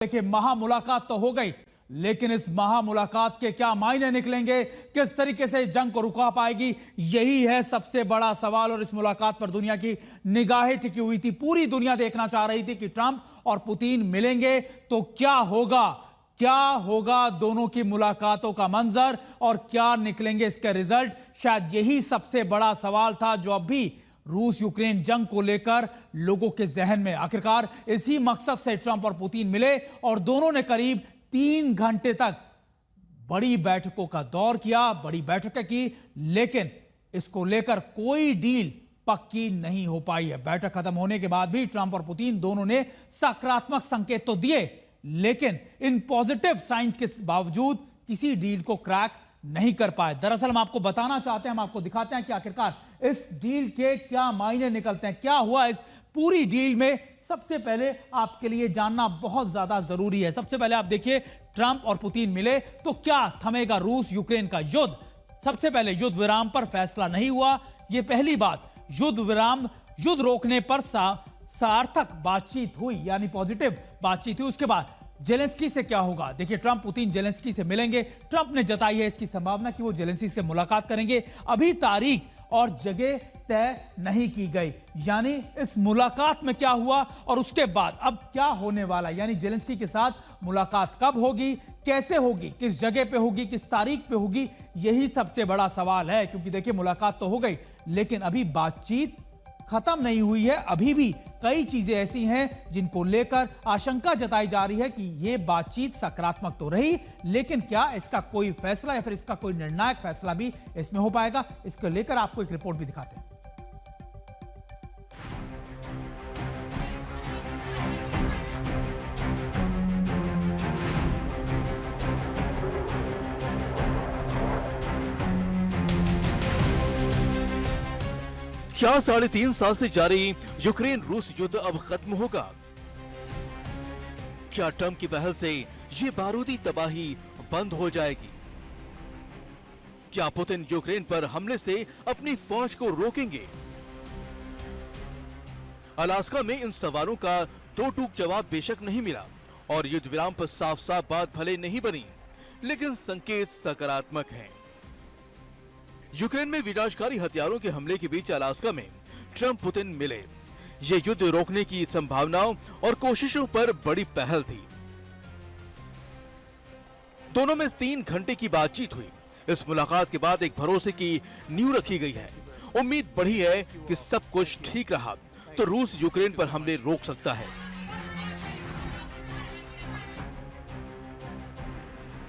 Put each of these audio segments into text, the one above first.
देखिए, महामुलाकात तो हो गई, लेकिन इस महामुलाकात के क्या मायने निकलेंगे, किस तरीके से जंग को रुका पाएगी, यही है सबसे बड़ा सवाल। और इस मुलाकात पर दुनिया की निगाहें टिकी हुई थी। पूरी दुनिया देखना चाह रही थी कि ट्रंप और पुतिन मिलेंगे तो क्या होगा दोनों की मुलाकातों का मंजर और क्या निकलेंगे इसके रिजल्ट। शायद यही सबसे बड़ा सवाल था जो अब भी रूस यूक्रेन जंग को लेकर लोगों के जहन में। आखिरकार इसी मकसद से ट्रंप और पुतिन मिले और दोनों ने करीब 3 घंटे तक बड़ी बैठकों का दौर किया, बड़ी बैठकें की, लेकिन इसको लेकर कोई डील पक्की नहीं हो पाई है। बैठक खत्म होने के बाद भी ट्रंप और पुतिन दोनों ने सकारात्मक संकेत तो दिए, लेकिन इन पॉजिटिव साइंस के बावजूद किसी डील को क्रैक नहीं कर पाए। दरअसल हम आपको बताना चाहते हैं, हम आपको दिखाते हैं कि आखिरकार इस डील के क्या मायने निकलते हैं, क्या हुआ इस पूरी डील में। सबसे पहले आपके लिए जानना बहुत ज्यादा जरूरी है। सबसे पहले आप देखिए, ट्रंप और पुतिन मिले तो क्या थमेगा रूस यूक्रेन का युद्ध। सबसे पहले युद्ध विराम पर फैसला नहीं हुआ, यह पहली बात। युद्ध रोकने पर सार्थक बातचीत हुई, यानी पॉजिटिव बातचीत हुई। उसके बाद जेलेंस्की से क्या होगा। देखिए, ट्रंप पुतिन जेलेंस्की से मिलेंगे। ट्रंप ने जताई है इसकी संभावना कि वो जेलेंस्की से मुलाकात करेंगे। अभी तारीख और जगह तय नहीं की गई, यानी इस मुलाकात में क्या हुआ और उसके बाद अब क्या होने वाला, यानी जेलेंस्की के साथ मुलाकात कब होगी, कैसे होगी, किस जगह पे होगी, किस तारीख पे होगी, यही सबसे बड़ा सवाल है। क्योंकि देखिए, मुलाकात तो हो गई, लेकिन अभी बातचीत खत्म नहीं हुई है। अभी भी कई चीजें ऐसी हैं जिनको लेकर आशंका जताई जा रही है कि यह बातचीत सकारात्मक तो रही, लेकिन क्या इसका कोई फैसला या फिर इसका कोई निर्णायक फैसला भी इसमें हो पाएगा। इसको लेकर आपको एक रिपोर्ट भी दिखाते हैं। क्या 3.5 साल से जारी यूक्रेन रूस युद्ध अब खत्म होगा? क्या ट्रंप की पहल से ये बारूदी तबाही बंद हो जाएगी? क्या पुतिन यूक्रेन पर हमले से अपनी फौज को रोकेंगे? अलास्का में इन सवालों का दो टूक जवाब बेशक नहीं मिला और युद्ध विराम पर साफ साफ बात भले नहीं बनी, लेकिन संकेत सकारात्मक हैं। यूक्रेन में विनाशकारी हथियारों के हमले के बीच अलास्का में ट्रंप पुतिन मिले। ये युद्ध रोकने की संभावनाओं और कोशिशों पर बड़ी पहल थी। दोनों में 3 घंटे की बातचीत हुई। इस मुलाकात के बाद एक भरोसे की नींव रखी गई है। उम्मीद बढ़ी है कि सब कुछ ठीक रहा तो रूस यूक्रेन पर हमले रोक सकता है।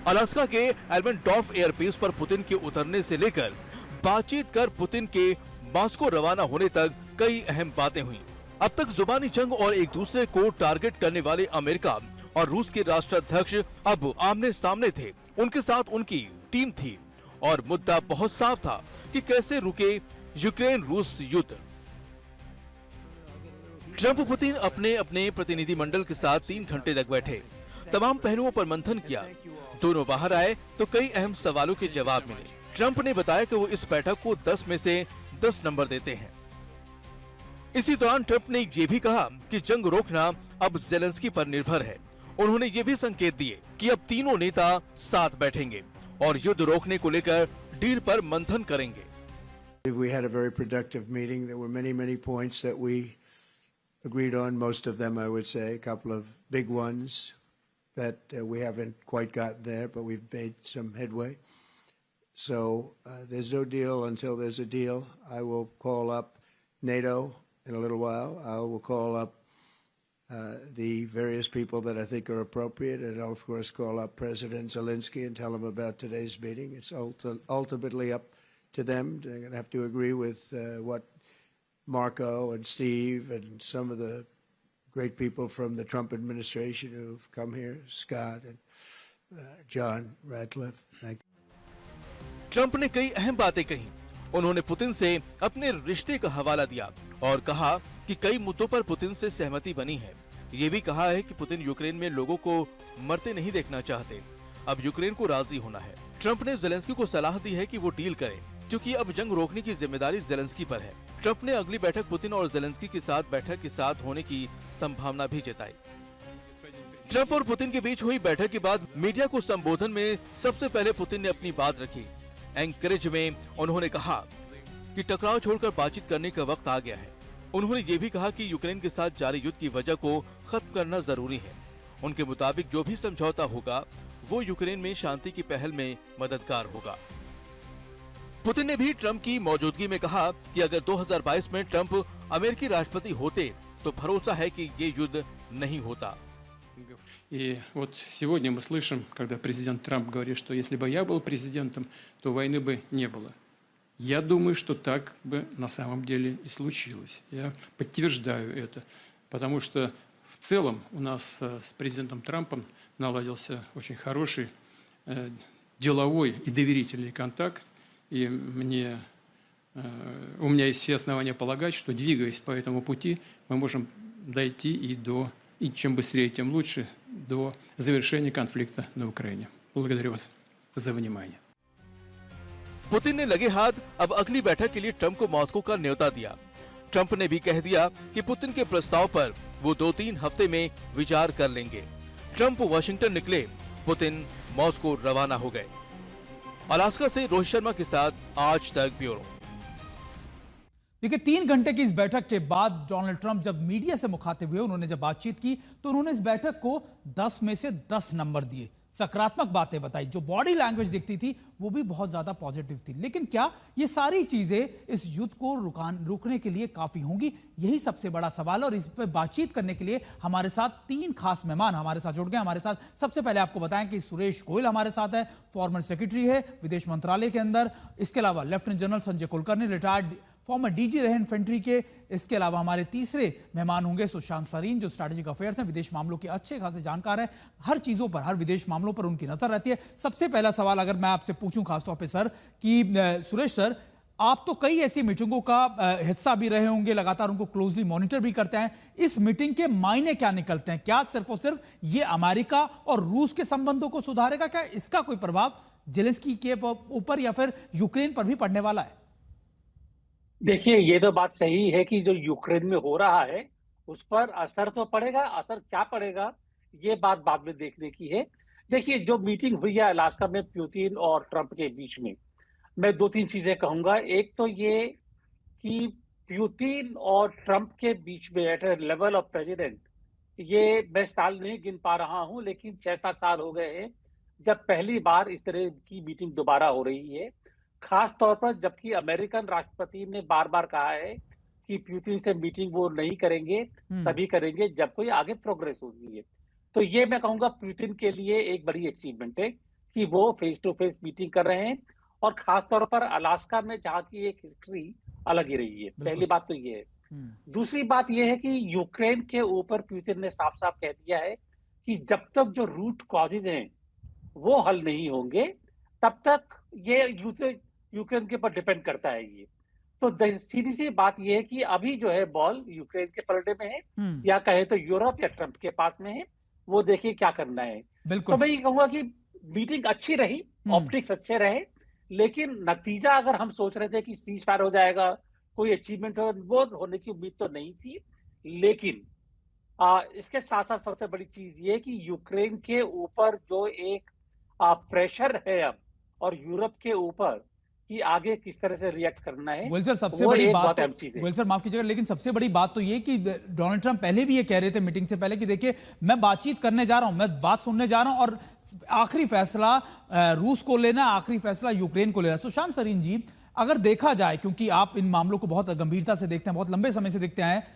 अलास्का के एल्मेंडॉर्फ एयरबेस पर पुतिन के उतरने से लेकर बातचीत कर पुतिन के मॉस्को रवाना होने तक कई अहम बातें हुई। अब तक जुबानी जंग और एक दूसरे को टारगेट करने वाले अमेरिका और रूस के राष्ट्राध्यक्ष अब आमने सामने थे। उनके साथ उनकी टीम थी और मुद्दा बहुत साफ था कि कैसे रुके यूक्रेन रूस युद्ध। ट्रंप पुतिन अपने अपने प्रतिनिधिमंडल के साथ 3 घंटे तक बैठे, तमाम पहलुओं पर मंथन किया। दोनों बाहर आए तो कई अहम सवालों के जवाब मिले। ट्रंप ने बताया कि वो इस बैठक को 10 में से 10 नंबर देते हैं। इसी दौरान ट्रंप ने ये भी कहा कि जंग रोकना अब जेलेंस्की पर निर्भर है। उन्होंने ये भी संकेत दिए कि अब तीनों नेता साथ बैठेंगे और युद्ध रोकने को लेकर डील पर मंथन करेंगे। We had a very productive meeting. There were many points that we agreed on. Most of them, I would say, a couple of big ones that we haven't quite gotten there, but we've made some headway. So there's no deal until there's a deal. I will call up NATO in a little while. I will call up the various people that I think are appropriate, and I'll of course call up President Zelensky and tell him about today's meeting. It's ultimately up to them. They're going to have to agree with what Marco and Steve and some of the great people from the Trump administration who've come here, Scott and John Radcliffe. Thank you. Trump ने कई अहम बातें कही। उन्होंने Putin से अपने रिश्ते का हवाला दिया और कहा कि कई मुद्दों पर पुतिन से सहमति बनी है। ये भी कहा है कि पुतिन यूक्रेन में लोगों को मरते नहीं देखना चाहते, अब यूक्रेन को राजी होना है। ट्रंप ने जेलेंस्की को सलाह दी है कि वो डील करे, क्योंकि अब जंग रोकने की जिम्मेदारी जेलेंस्की पर है। ट्रंप ने अगली बैठक पुतिन और जेलेंस्की के साथ बैठक के साथ होने की संभावना भी जताई। ट्रंप और पुतिन के बीच हुई बैठक के बाद मीडिया को संबोधन में सबसे पहले पुतिन ने अपनी बात रखी। एंकरेज में उन्होंने कहा कि टकराव छोड़कर बातचीत करने का वक्त आ गया है। उन्होंने ये भी कहा कि यूक्रेन के साथ जारी युद्ध की वजह को खत्म करना जरूरी है। उनके मुताबिक जो भी समझौता होगा वो यूक्रेन में शांति की पहल में मददगार होगा। पुतिन ने भी ट्रंप की मौजूदगी में कहा कि अगर 2022 में ट्रंप अमेरिकी राष्ट्रपति होते तो भरोसा है कि ये युद्ध नहीं होता। И вот сегодня мы слышим, когда президент Трамп говорит, что если бы я был президентом, то войны бы не было. Я думаю, что так бы на самом деле и случилось. Я подтверждаю это, потому что в целом у нас с президентом Трампом наладился очень хороший деловой и доверительный контакт, и у меня есть все основания полагать, что, двигаясь по этому пути, мы можем дойти и чем быстрее, тем лучше, до завершения конфликта на Украине. Благодарю вас за внимание. पुतिन ने लगे हाथ अब अगली बैठक के लिए ट्रंप को मॉस्को का न्योता दिया। ट्रंप ने भी कह दिया कि पुतिन के प्रस्ताव पर वो 2-3 हफ्ते में विचार कर लेंगे। ट्रंप वाशिंगटन निकले, पुतिन मॉस्को रवाना हो गए। अलास्का से रोहित शर्मा के साथ आज तक ब्यूरो। देखिए, 3 घंटे की इस बैठक के बाद डोनाल्ड ट्रंप जब मीडिया से मुखातिब हुए, उन्होंने जब बातचीत की तो उन्होंने इस बैठक को 10 में से 10 नंबर दिए। सकारात्मक बातें बताई, जो बॉडी लैंग्वेज दिखती थी वो भी बहुत ज्यादा पॉजिटिव थी। लेकिन क्या ये सारी चीजें इस युद्ध को रोकने के लिए काफी होंगी? यही सबसे बड़ा सवाल है। और इस पर बातचीत करने के लिए हमारे साथ 3 खास मेहमान हमारे साथ जुड़ गए। हमारे साथ सबसे पहले आपको बताएं कि सुरेश गोयल हमारे साथ है, फॉर्मर सेक्रेटरी है विदेश मंत्रालय के अंदर। इसके अलावा lieutenant general Sanjay Kulkarni, retired former DG रहे इन्फेंट्री के। इसके अलावा हमारे तीसरे मेहमान होंगे सुशांत सरीन, जो स्ट्रैटेजिक अफेयर्स हैं, विदेश मामलों के अच्छे खासे जानकार हैं। हर चीजों पर, हर विदेश मामलों पर उनकी नजर रहती है। सबसे पहला सवाल अगर मैं आपसे पूछूं खासतौर पे सर, कि सुरेश सर, आप तो कई ऐसी मीटिंगों का हिस्सा भी रहे होंगे, लगातार उनको क्लोजली मॉनिटर भी करते हैं। इस मीटिंग के मायने क्या निकलते हैं? क्या सिर्फ और सिर्फ ये अमेरिका और रूस के संबंधों को सुधारेगा? क्या इसका कोई प्रभाव जेलेंस्की के ऊपर या फिर यूक्रेन पर भी पड़ने वाला है? देखिए, ये तो बात सही है कि जो यूक्रेन में हो रहा है उस पर असर तो पड़ेगा। असर क्या पड़ेगा ये बात बाद में देखने की है। देखिए, जो मीटिंग हुई है अलास्का में पुतिन और ट्रंप के बीच में, मैं 2-3 चीजें कहूंगा। एक तो ये कि पुतिन और ट्रंप के बीच में एट लेवल ऑफ प्रेसिडेंट, ये मैं साल नहीं गिन पा रहा हूं, लेकिन 6-7 साल हो गए हैं जब पहली बार इस तरह की मीटिंग दोबारा हो रही है। खास तौर पर जबकि अमेरिकन राष्ट्रपति ने बार बार कहा है कि पुतिन से मीटिंग वो नहीं करेंगे, तभी करेंगे जब कोई आगे प्रोग्रेस होगी है। तो ये मैं कहूंगा पुतिन के लिए एक बड़ी अचीवमेंट है कि वो फेस टू फेस मीटिंग कर रहे हैं, और खास तौर पर अलास्का में जहाँ की एक हिस्ट्री अलग ही रही है। पहली बात तो ये है। दूसरी बात ये है कि यूक्रेन के ऊपर पुतिन ने साफ साफ कह दिया है कि जब तक जो रूट कॉजेज हैं वो हल नहीं होंगे, तब तक ये यूक्रेन के ऊपर डिपेंड करता है। ये तो सीधी सी बात ये है कि अभी जो है बॉल यूक्रेन के पलड़े में है, या कहे तो यूरोप या ट्रंप के पास में है। वो देखिए क्या करना है। तो मैं ये कहूंगा कि मीटिंग अच्छी रही, ऑप्टिक्स अच्छे रहे, लेकिन नतीजा अगर हम सोच रहे थे कि सीज फायर हो जाएगा, कोई अचीवमेंट हो, वो होने की उम्मीद तो नहीं थी। लेकिन इसके साथ साथ सबसे बड़ी चीज ये कि यूक्रेन के ऊपर जो एक प्रेशर है अब, और यूरोप के ऊपर कि आगे किस तरह से रिएक्ट करना है, वेल सर, सबसे बड़ी बात वेल सर माफ कीजिएगा, लेकिन सबसे बड़ी बात तो ये कि डोनाल्ड ट्रंप पहले भी ये कह रहे थे मीटिंग से पहले कि देखिए, मैं बातचीत करने जा रहा हूं, मैं बात सुनने जा रहा हूं, और आखिरी फैसला रूस को लेना, आखिरी फैसला यूक्रेन को लेना। सुशांत सरीन जी, अगर देखा जाए, क्योंकि आप इन मामलों को बहुत गंभीरता से देखते हैं, बहुत लंबे समय से देखते हैं,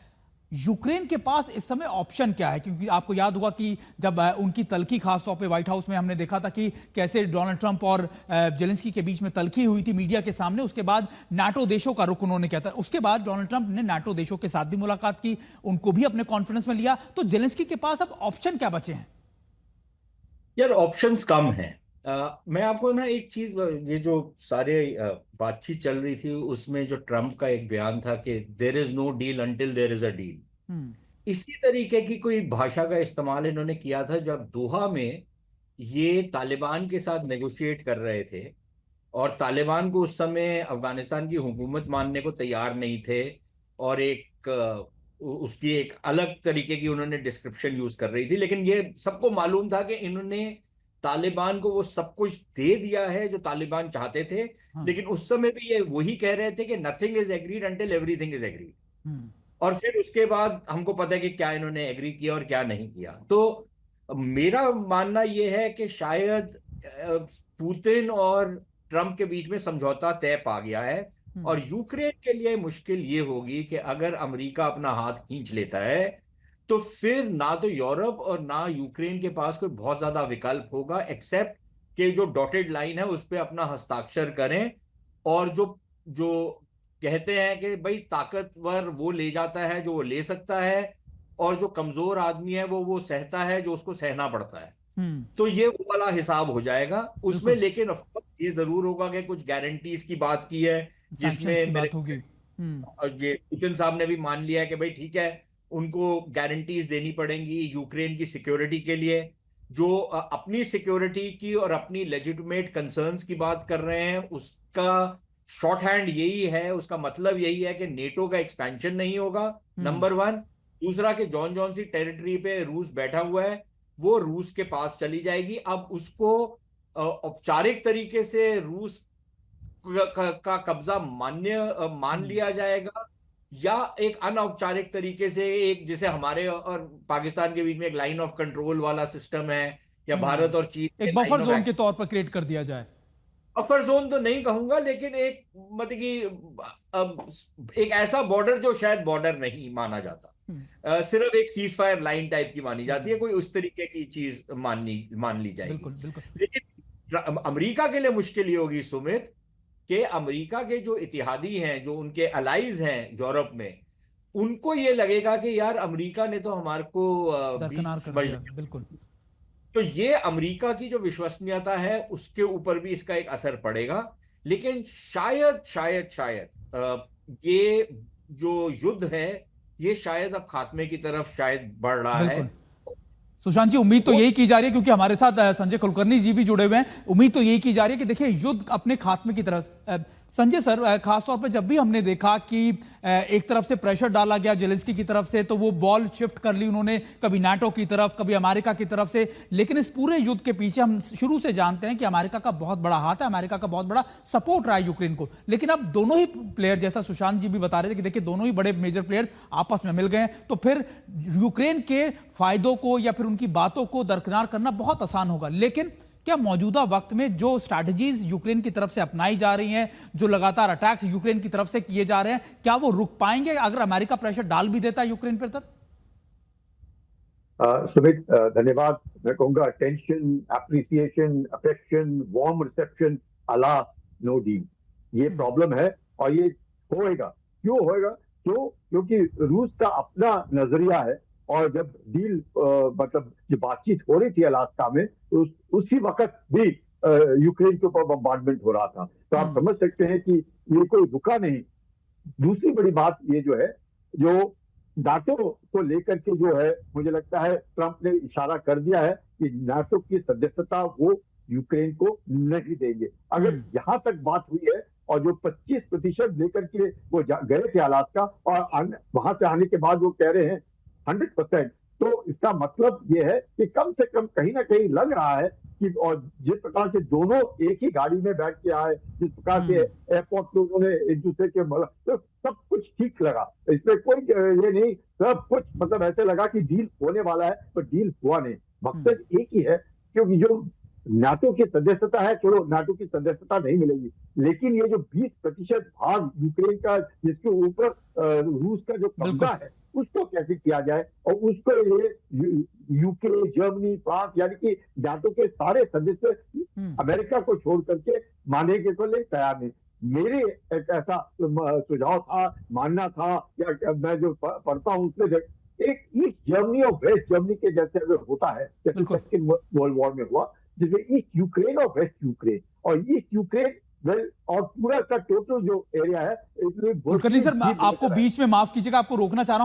यूक्रेन के पास इस समय ऑप्शन क्या है? क्योंकि आपको याद होगा कि जब उनकी तल्खी खासतौर पे व्हाइट हाउस में हमने देखा था कि कैसे डोनाल्ड ट्रंप और जेलेंस्की के बीच में तल्खी हुई थी मीडिया के सामने। उसके बाद नाटो देशों का रुख उन्होंने किया था। उसके बाद डोनाल्ड ट्रंप ने नाटो देशों के साथ भी मुलाकात की, उनको भी अपने कॉन्फ्रेंस में लिया। तो जेलेंस्की के पास अब ऑप्शन क्या बचे हैं? यार, ऑप्शंस कम हैं। मैं आपको ना एक चीज, ये जो सारे बातचीत चल रही थी उसमें जो ट्रंप का एक बयान था कि there is no deal until there is a deal, इसी तरीके की कोई भाषा का इस्तेमाल इन्होंने किया था जब दोहा में ये तालिबान के साथ नेगोशिएट कर रहे थे, और तालिबान को उस समय अफगानिस्तान की हुकूमत मानने को तैयार नहीं थे, और एक उसकी एक अलग तरीके की उन्होंने डिस्क्रिप्शन यूज कर रही थी, लेकिन ये सबको मालूम था कि इन्होंने तालिबान को वो सब कुछ दे दिया है जो तालिबान चाहते थे। हाँ। लेकिन उस समय भी ये वही कह रहे थे कि nothing is agreed until everything is agreed. और फिर उसके बाद हमको पता है कि क्या इन्होंने एग्री किया और क्या नहीं किया। तो मेरा मानना यह है कि शायद पुतिन और ट्रंप के बीच में समझौता तय पा गया है, और यूक्रेन के लिए मुश्किल ये होगी कि अगर अमेरिका अपना हाथ खींच लेता है तो फिर ना तो यूरोप और ना यूक्रेन के पास कोई बहुत ज्यादा विकल्प होगा, एक्सेप्ट कि जो डॉटेड लाइन है उस पर अपना हस्ताक्षर करें। और जो जो कहते हैं कि भाई ताकतवर वो ले जाता है जो वो ले सकता है, और जो कमजोर आदमी है वो सहता है जो उसको सहना पड़ता है। तो ये वो वाला हिसाब हो जाएगा उसमें। लेकिन ऑफ कोर्स ये जरूर होगा कि कुछ गारंटीज की बात की है, जिसमें बात होगी। और ये पुतिन साहब ने भी मान लिया है कि भाई ठीक है, उनको गारंटीज देनी पड़ेंगी यूक्रेन की सिक्योरिटी के लिए। जो अपनी सिक्योरिटी की और अपनी लेजिटिमेट कंसर्न्स की बात कर रहे हैं, उसका शॉर्ट हैंड यही है, उसका मतलब यही है कि नेटो का एक्सपेंशन नहीं होगा, नंबर 1। दूसरा कि जॉन सी टेरिटरी पे रूस बैठा हुआ है, वो रूस के पास चली जाएगी। अब उसको औपचारिक तरीके से रूस का कब्जा मान लिया जाएगा, या एक अनौपचारिक तरीके से एक जैसे हमारे और पाकिस्तान के बीच में एक लाइन ऑफ कंट्रोल वाला सिस्टम है, या भारत और चीन एक बफर जोन के तौर पर क्रिएट कर दिया जाए। बफर जोन तो नहीं कहूंगा, लेकिन एक मतलब कि एक ऐसा बॉर्डर जो शायद बॉर्डर नहीं माना जाता, सिर्फ एक सीज फायर लाइन टाइप की मानी जाती है, कोई उस तरीके की चीज मान ली जाएगी। बिल्कुल, बिल्कुल। लेकिन अमेरिका के लिए मुश्किल ये होगी सुमित, कि अमेरिका के जो इतिहादी हैं, जो उनके अलाइज हैं यूरोप में, उनको ये लगेगा कि यार अमेरिका ने तो हमारे को दरकिनार कर दिया। बिल्कुल। तो ये अमेरिका की जो विश्वसनीयता है उसके ऊपर भी इसका एक असर पड़ेगा। लेकिन शायद शायद शायद ये जो युद्ध है ये शायद अब खात्मे की तरफ शायद बढ़ रहा है। सुशांत जी, उम्मीद तो यही की जा रही है, क्योंकि हमारे साथ संजय कुलकर्णी जी भी जुड़े हुए हैं, उम्मीद तो यही की जा रही है कि देखिए युद्ध अपने खात्मे की तरफ। संजय सर, खासतौर पर जब भी हमने देखा कि एक तरफ से प्रेशर डाला गया जेलेंस्की की तरफ से, तो वो बॉल शिफ्ट कर ली उन्होंने, कभी नाटो की तरफ, कभी अमेरिका की तरफ से। लेकिन इस पूरे युद्ध के पीछे हम शुरू से जानते हैं कि अमेरिका का बहुत बड़ा हाथ है, अमेरिका का बहुत बड़ा सपोर्ट रहा है यूक्रेन को। लेकिन अब दोनों ही प्लेयर, जैसा सुशांत जी भी बता रहे थे कि देखिए दोनों ही बड़े मेजर प्लेयर आपस में मिल गए, तो फिर यूक्रेन के फायदों को या फिर उनकी बातों को दरकिनार करना बहुत आसान होगा। लेकिन क्या मौजूदा वक्त में जो स्ट्रैटेजीज यूक्रेन की तरफ से अपनाई जा रही हैं, जो लगातार अटैक्स यूक्रेन की तरफ से किए जा रहे हैं, क्या वो रुक पाएंगे अगर अमेरिका प्रेशर डाल भी देता है यूक्रेन पर? सुमित, धन्यवाद। मैं कहूंगा tension, appreciation, affection, warm reception, alas, no deal, ये प्रॉब्लम है। और ये होएगा। क्यों होएगा? क्योंकि रूस का अपना नजरिया है, और जब डील मतलब जो बातचीत हो रही थी अलास्का में, उसी वक्त भी यूक्रेन के ऊपर बम्बार्डमेंट हो रहा था। तो आप समझ सकते हैं कि ये कोई रुका नहीं। दूसरी बड़ी बात ये जो है, जो नाटो को लेकर के जो है, मुझे लगता है ट्रंप ने इशारा कर दिया है कि नाटो की सदस्यता वो यूक्रेन को नहीं देंगे। अगर यहाँ तक बात हुई है, और जो 25% लेकर के वो गए थे अलास्का, और वहां से आने के बाद वो कह रहे हैं 100%, तो इसका मतलब ये है कि कम से कम कहीं ना कहीं लग रहा है कि, और जिस प्रकार से दोनों एक ही गाड़ी में बैठ के आए, जिस प्रकार से एयरपोर्ट पे उन्होंने एक दूसरे के, तो सब कुछ ठीक लगा, इसमें कोई ये नहीं, सब कुछ मतलब ऐसे लगा कि डील होने वाला है, पर डील हुआ नहीं। मकसद एक ही है, क्योंकि जो नाटो की सदस्यता है, चलो नाटो की सदस्यता नहीं मिलेगी, लेकिन ये जो 20% भाग यूक्रेन का, जिसके ऊपर रूस का जो कब्जा है, उसको कैसे किया जाए, और उसको ये यूके, जर्मनी, फ्रांस, यानी कि नाटो के सारे सदस्य अमेरिका को छोड़ करके मानने के लिए तैयार नहीं। मेरे एक ऐसा सुझाव था, मानना था, या मैं जो पढ़ता हूँ उसमें एक ईस्ट जर्मनी और वेस्ट जर्मनी के जैसे अगर होता है, जैसे सेकेंड वर्ल्ड वॉर में हुआ, जिसमें ईस्ट यूक्रेन और वेस्ट यूक्रेन, और ईस्ट यूक्रेन और पूरा का टोटल जो एरिया है। कुलकर्णी सर, आपको बीच में माफ कीजिएगा, आपको रोकना चाह रहा हूं।